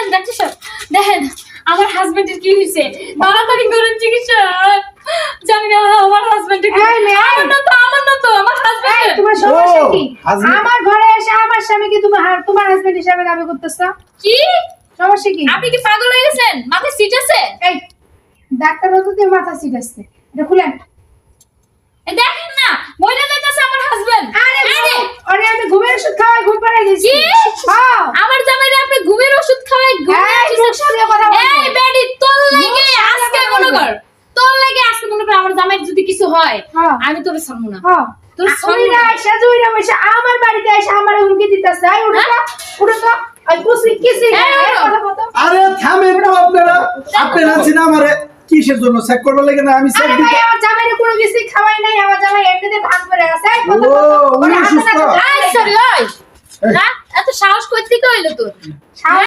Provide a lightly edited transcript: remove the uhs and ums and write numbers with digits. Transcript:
doctor দেখেন আমার হাজবেন্ডের কি হয়েছে তাড়াতাড়ি করেন চিকিৎসা জানি না আমার হাজবেন্ডের কি আমার না তো আমার হাজবেন্ড তোমার সমস্যা কি আমার ঘরে এসে আমার স্বামীকে তোমার হাজবেন্ড হিসেবে দাবি করতেছ কি সমস্যা কি আপনি কি পাগল হয়ে গেছেন মাথায় সিট আছে এই ডাক্তার বাবু তো মাথা সিট আছে এটা খুলেন এই দেখেন না বইলা যাইতাছে আমার হাজবেন্ড আরে আমি ঘুমের ওষুধ খাওয়াই ঘুম পাড়াই দিয়েছি হ্যাঁ আমার জামাইরে আপনি ঘুমের ওষুধ খাওয়াই এই বেডি তোর লাগে আজকে মনে কর আমার জামাইর যদি কিছু হয় আমি তোরে ছাড়বো না তোর সইরা আয়শা জুইরা বসে আমার বাড়িতে এসে আমার হুমকি দিতেছে আই উঠো তো আই কুসি কিসি কথা বলো আরে থামেন তো আপনারা আছেন আমারে কিসের জন্য চেক করবে লাগে না আমি চেক দিতে আমার জামাইরে কোনো কিছু খাওয়াই নাই আমার জামাই এমনিতে ভাঙ করে আছে ও উনি সুস্থ আই সরি ওই এত সাহস কই থেকে হইলো তোর